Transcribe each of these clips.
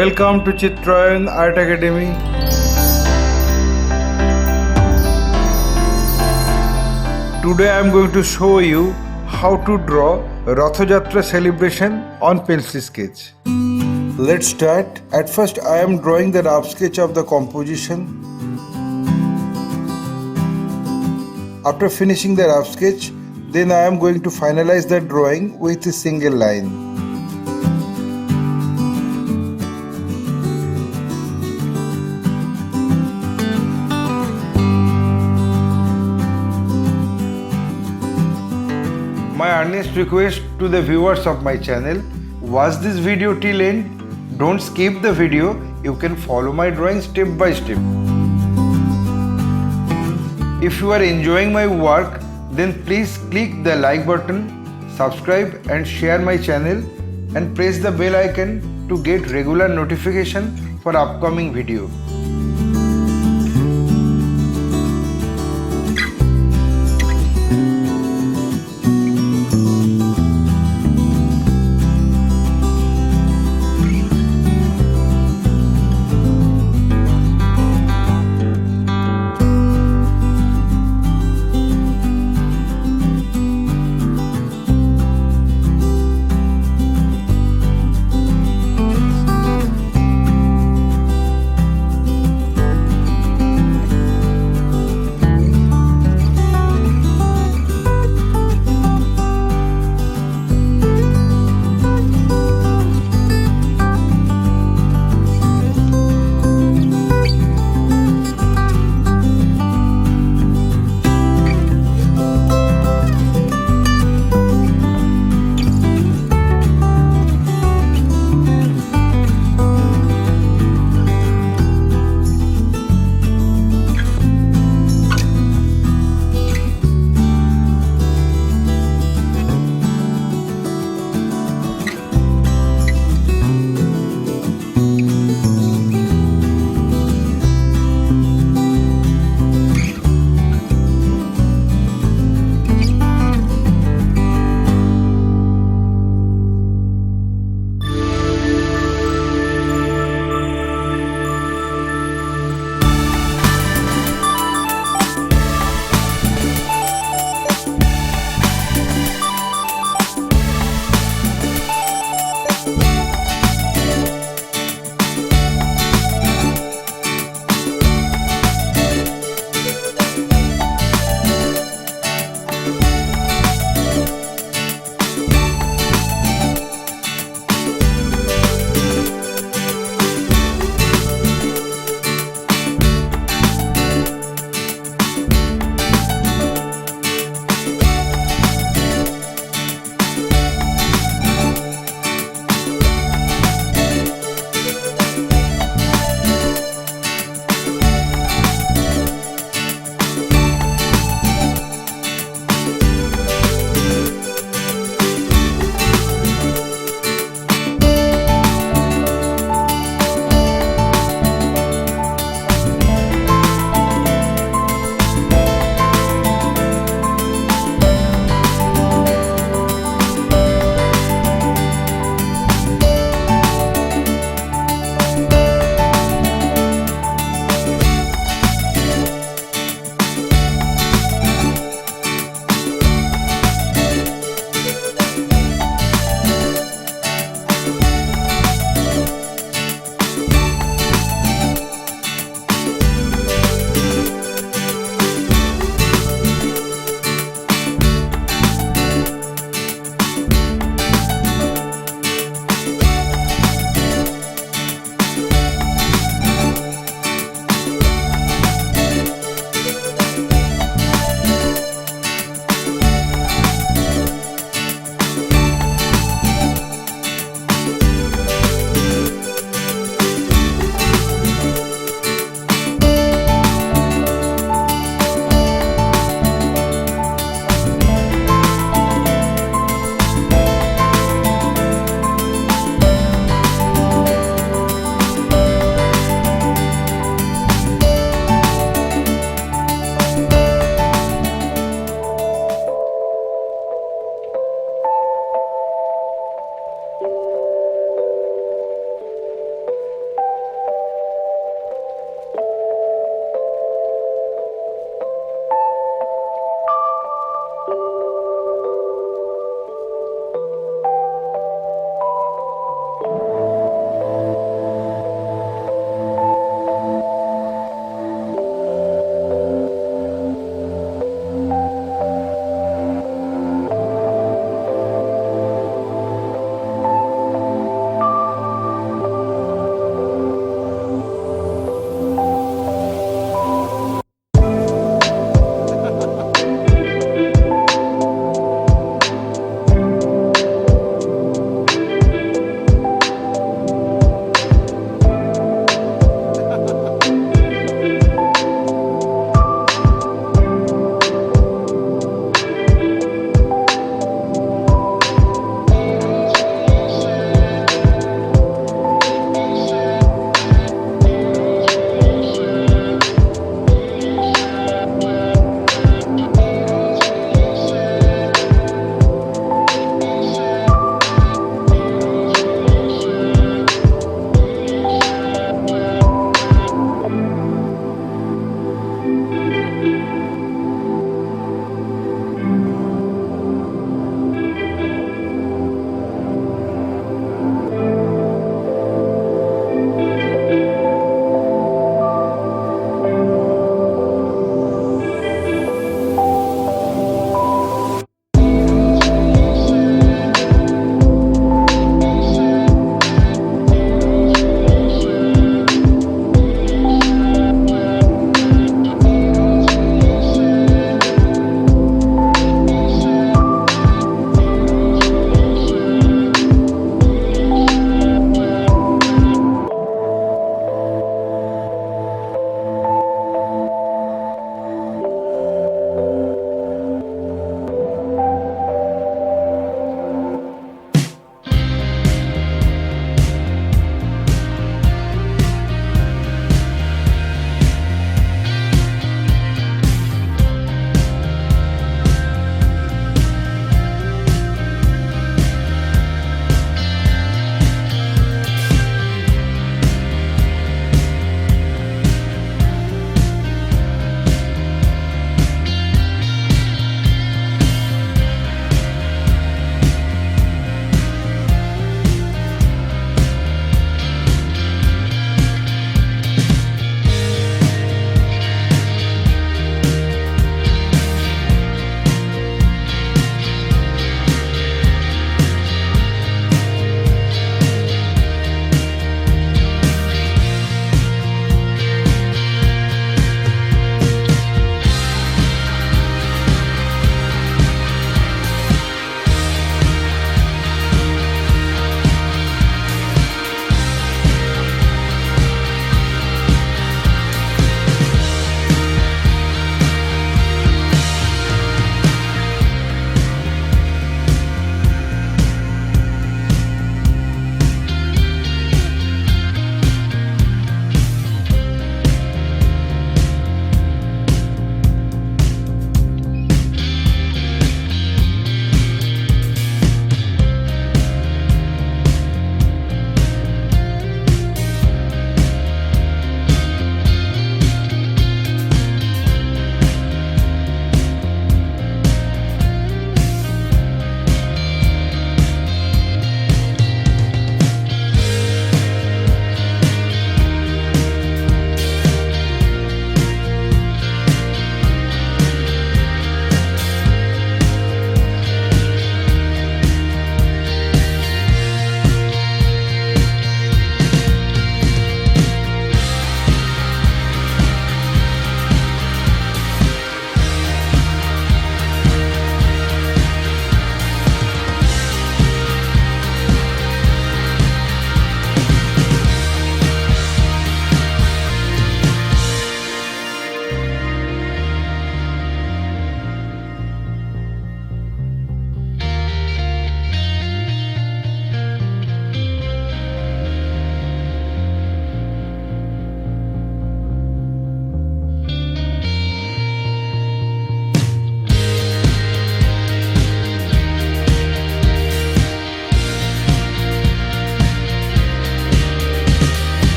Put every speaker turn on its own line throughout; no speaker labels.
Welcome to Chitrayan Art Academy. Today I am going to show you how to draw Rath Yatra celebration on pencil sketch. Let's start. At first I am drawing the rough sketch of the composition. After finishing the rough sketch, then I am going to finalize the drawing with a single line. My earnest request to the viewers of my channel, watch this video till end. Don't skip the video. You can follow my drawing step by step. If you are enjoying my work, then please click the like button, subscribe and share my channel and press the bell icon to get regular notification for upcoming video.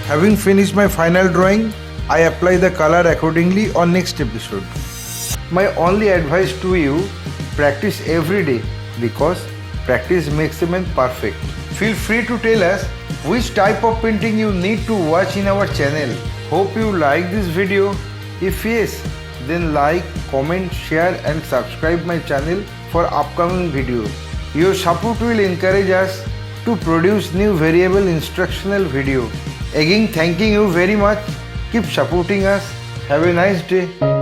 Having finished my final drawing, I apply the color accordingly on next episode. My only advice to you, practice every day because practice makes a man perfect. Feel free to tell us which type of painting you need to watch in our channel. Hope you like this video. If yes, then like, comment, share and subscribe my channel for upcoming videos. Your support will encourage us to produce new variable instructional video. Again, thanking you very much. Keep supporting us. Have a nice day.